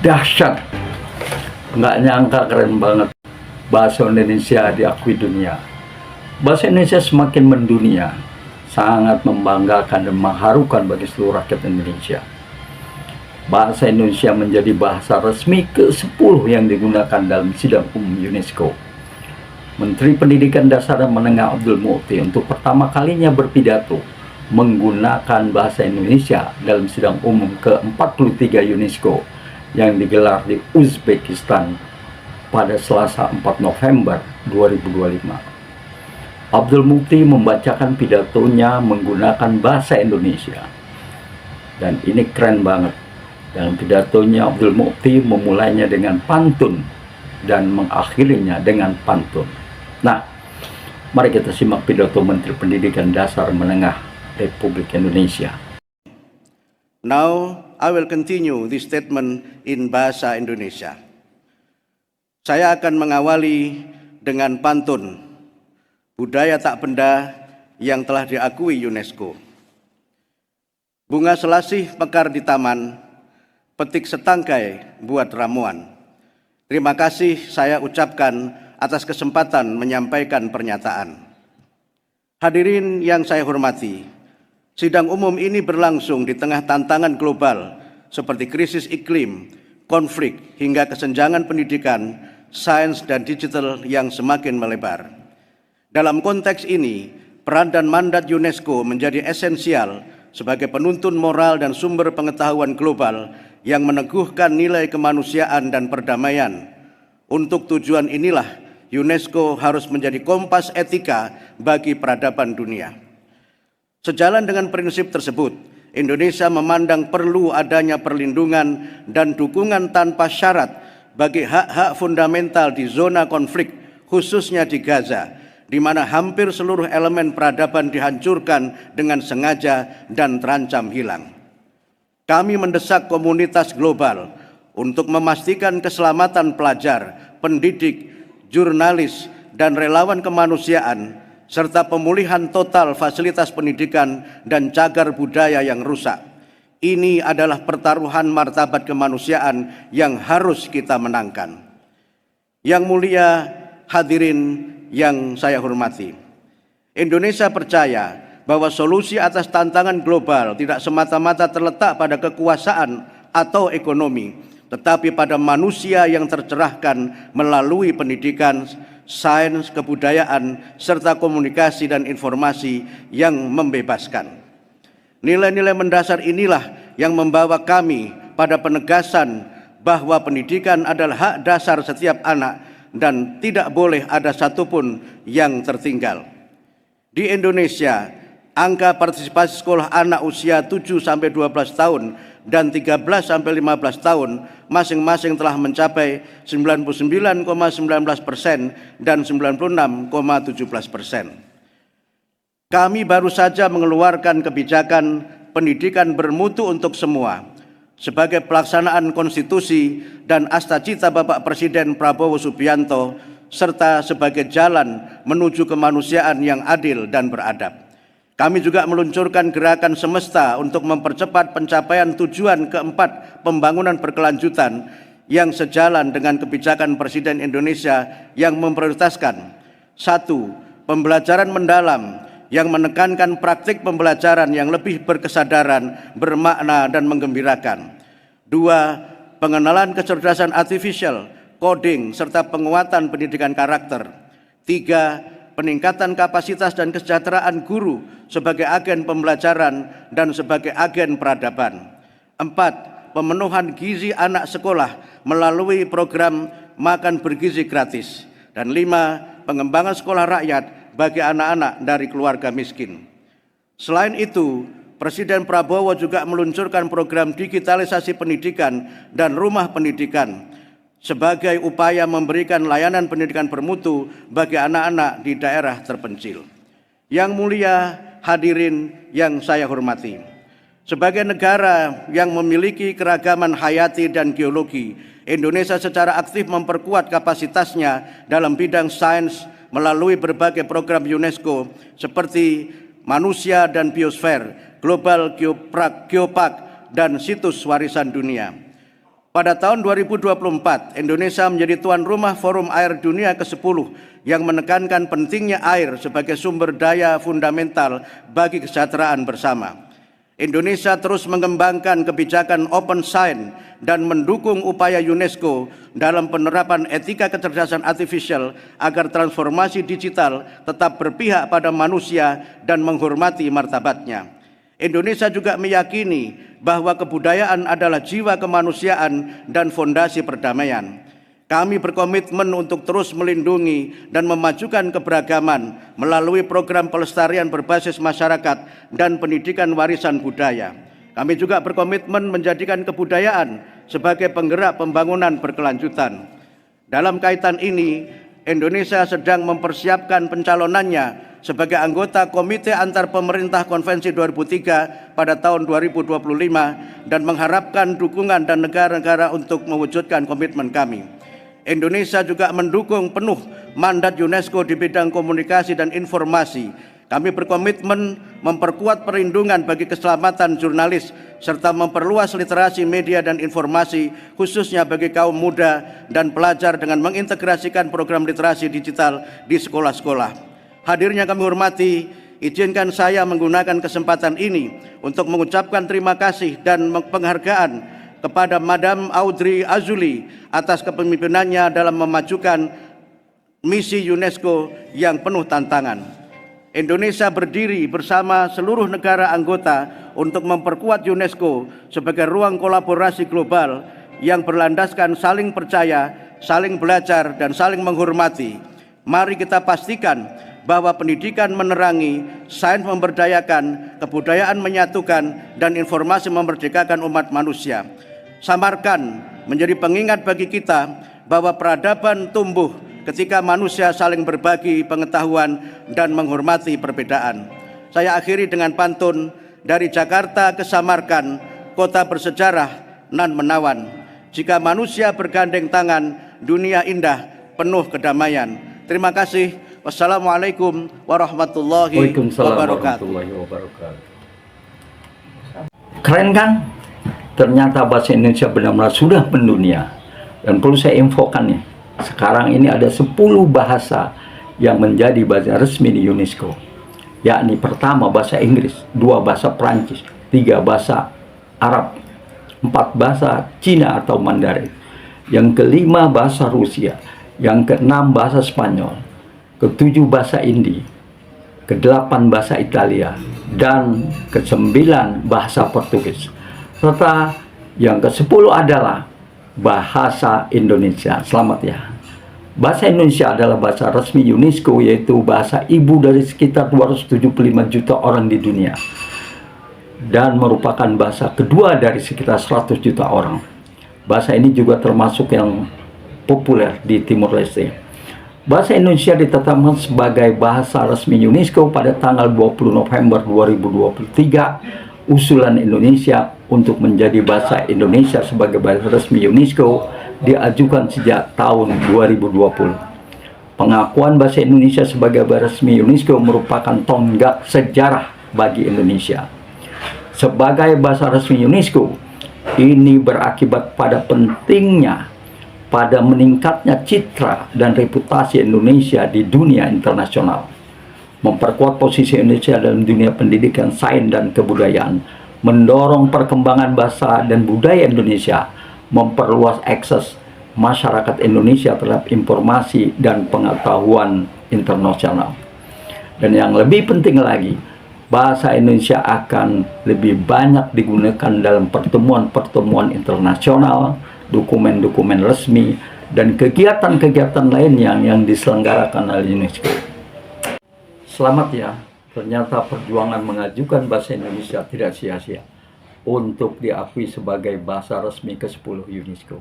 Dahsyat, nggak nyangka, keren banget. Bahasa Indonesia diakui dunia. Bahasa Indonesia semakin mendunia, sangat membanggakan dan mengharukan bagi seluruh rakyat Indonesia. Bahasa Indonesia menjadi bahasa resmi ke-10 yang digunakan dalam sidang umum UNESCO. Menteri Pendidikan Dasar dan Menengah Abdul Muti untuk pertama kalinya berpidato menggunakan bahasa Indonesia dalam sidang umum ke-43 UNESCO yang digelar di Uzbekistan pada Selasa 4 November 2025. Abdul Muti membacakan pidatonya menggunakan bahasa Indonesia. Dan ini keren banget. Dalam pidatonya Abdul Muti memulainya dengan pantun dan mengakhirinya dengan pantun. Nah, mari kita simak pidato Menteri Pendidikan Dasar Menengah Republik Indonesia. Now, I will continue this statement in Bahasa Indonesia. Saya akan mengawali dengan pantun, budaya tak benda yang telah diakui UNESCO. Bunga selasih mekar di taman, petik setangkai buat ramuan. Terima kasih saya ucapkan atas kesempatan menyampaikan pernyataan. Hadirin yang saya hormati, sidang umum ini berlangsung di tengah tantangan global seperti krisis iklim, konflik, hingga kesenjangan pendidikan, sains, dan digital yang semakin melebar. Dalam konteks ini, peran dan mandat UNESCO menjadi esensial sebagai penuntun moral dan sumber pengetahuan global yang meneguhkan nilai kemanusiaan dan perdamaian. Untuk tujuan inilah, UNESCO harus menjadi kompas etika bagi peradaban dunia. Sejalan dengan prinsip tersebut, Indonesia memandang perlu adanya perlindungan dan dukungan tanpa syarat bagi hak-hak fundamental di zona konflik, khususnya di Gaza, di mana hampir seluruh elemen peradaban dihancurkan dengan sengaja dan terancam hilang. Kami mendesak komunitas global untuk memastikan keselamatan pelajar, pendidik, jurnalis, dan relawan kemanusiaan, serta pemulihan total fasilitas pendidikan dan cagar budaya yang rusak. Ini adalah pertaruhan martabat kemanusiaan yang harus kita menangkan. Yang mulia hadirin yang saya hormati, Indonesia percaya bahwa solusi atas tantangan global tidak semata-mata terletak pada kekuasaan atau ekonomi, tetapi pada manusia yang tercerahkan melalui pendidikan, sains, kebudayaan, serta komunikasi dan informasi yang membebaskan. Nilai-nilai mendasar inilah yang membawa kami pada penegasan bahwa pendidikan adalah hak dasar setiap anak dan tidak boleh ada satupun yang tertinggal. Di Indonesia, angka partisipasi sekolah anak usia 7-12 tahun dan 13-15 tahun masing-masing telah mencapai 99,19% dan 96,17%. Kami baru saja mengeluarkan kebijakan pendidikan bermutu untuk semua sebagai pelaksanaan konstitusi dan asta-cita Bapak Presiden Prabowo Subianto, serta sebagai jalan menuju kemanusiaan yang adil dan beradab. Kami juga meluncurkan gerakan semesta untuk mempercepat pencapaian tujuan keempat pembangunan berkelanjutan yang sejalan dengan kebijakan Presiden Indonesia yang memprioritaskan: 1. Pembelajaran mendalam yang menekankan praktik pembelajaran yang lebih berkesadaran, bermakna, dan menggembirakan. 2. Pengenalan kecerdasan artifisial, coding, serta penguatan pendidikan karakter. 3. Peningkatan kapasitas dan kesejahteraan guru sebagai agen pembelajaran dan sebagai agen peradaban. 4. Pemenuhan gizi anak sekolah melalui program makan bergizi gratis. Dan 5. Pengembangan sekolah rakyat bagi anak-anak dari keluarga miskin. Selain itu, Presiden Prabowo juga meluncurkan program digitalisasi pendidikan dan rumah pendidikan sebagai upaya memberikan layanan pendidikan bermutu bagi anak-anak di daerah terpencil. Yang mulia hadirin yang saya hormati, sebagai negara yang memiliki keragaman hayati dan geologi, Indonesia secara aktif memperkuat kapasitasnya dalam bidang sains melalui berbagai program UNESCO seperti Manusia dan Biosfer, Global Geopark, dan Situs Warisan Dunia. Pada tahun 2024, Indonesia menjadi tuan rumah Forum Air Dunia ke-10 yang menekankan pentingnya air sebagai sumber daya fundamental bagi kesejahteraan bersama. Indonesia terus mengembangkan kebijakan open science dan mendukung upaya UNESCO dalam penerapan etika kecerdasan artifisial agar transformasi digital tetap berpihak pada manusia dan menghormati martabatnya. Indonesia juga meyakini bahwa kebudayaan adalah jiwa kemanusiaan dan fondasi perdamaian. Kami berkomitmen untuk terus melindungi dan memajukan keberagaman melalui program pelestarian berbasis masyarakat dan pendidikan warisan budaya. Kami juga berkomitmen menjadikan kebudayaan sebagai penggerak pembangunan berkelanjutan. Dalam kaitan ini, Indonesia sedang mempersiapkan pencalonannya sebagai anggota Komite Antar Pemerintah Konvensi 2003 pada tahun 2025 dan mengharapkan dukungan dan negara-negara untuk mewujudkan komitmen kami. Indonesia juga mendukung penuh mandat UNESCO di bidang komunikasi dan informasi. Kami berkomitmen memperkuat perlindungan bagi keselamatan jurnalis serta memperluas literasi media dan informasi khususnya bagi kaum muda dan pelajar dengan mengintegrasikan program literasi digital di sekolah-sekolah. Hadirnya kami hormati, izinkan saya menggunakan kesempatan ini untuk mengucapkan terima kasih dan penghargaan kepada Madam Audrey Azoulay atas kepemimpinannya dalam memajukan misi UNESCO yang penuh tantangan. Indonesia berdiri bersama seluruh negara anggota untuk memperkuat UNESCO sebagai ruang kolaborasi global yang berlandaskan saling percaya, saling belajar, dan saling menghormati. Mari kita pastikan bahwa pendidikan menerangi, sains memberdayakan, kebudayaan menyatukan, dan informasi memerdekakan umat manusia. Samarkan menjadi pengingat bagi kita bahwa peradaban tumbuh ketika manusia saling berbagi pengetahuan dan menghormati perbedaan. Saya akhiri dengan pantun, dari Jakarta ke Samarkan, kota bersejarah nan menawan. Jika manusia bergandeng tangan, dunia indah penuh kedamaian. Terima kasih. Wassalamualaikum warahmatullahi wabarakatuh. Keren kan? Ternyata bahasa Indonesia benar-benar sudah mendunia. Dan perlu saya infokan nih, sekarang ini ada 10 bahasa yang menjadi bahasa resmi di UNESCO. Yakni pertama bahasa Inggris, 2 bahasa Prancis, 3 bahasa Arab, 4 bahasa Cina atau Mandarin, yang kelima bahasa Rusia, yang keenam bahasa Spanyol, ketujuh bahasa Hindi, ke-8 bahasa Italia, dan ke-9 bahasa Portugis. Serta yang ke-10 adalah bahasa Indonesia. Selamat ya. Bahasa Indonesia adalah bahasa resmi UNESCO, yaitu bahasa ibu dari sekitar 275 juta orang di dunia. Dan merupakan bahasa kedua dari sekitar 100 juta orang. Bahasa ini juga termasuk yang populer di Timur Leste. Bahasa Indonesia ditetapkan sebagai bahasa resmi UNESCO pada tanggal 20 November 2023. Usulan Indonesia untuk menjadi bahasa Indonesia sebagai bahasa resmi UNESCO diajukan sejak tahun 2020. Pengakuan bahasa Indonesia sebagai bahasa resmi UNESCO merupakan tonggak sejarah bagi Indonesia. Sebagai bahasa resmi UNESCO, ini berakibat pada pentingnya pada meningkatnya citra dan reputasi Indonesia di dunia internasional, memperkuat posisi Indonesia dalam dunia pendidikan, sains, dan kebudayaan, mendorong perkembangan bahasa dan budaya Indonesia, memperluas akses masyarakat Indonesia terhadap informasi dan pengetahuan internasional. Dan yang lebih penting lagi, bahasa Indonesia akan lebih banyak digunakan dalam pertemuan-pertemuan internasional, dokumen-dokumen resmi, dan kegiatan-kegiatan lainnya yang diselenggarakan oleh UNESCO. Selamat ya, ternyata perjuangan mengajukan bahasa Indonesia tidak sia-sia untuk diakui sebagai bahasa resmi ke-10 UNESCO.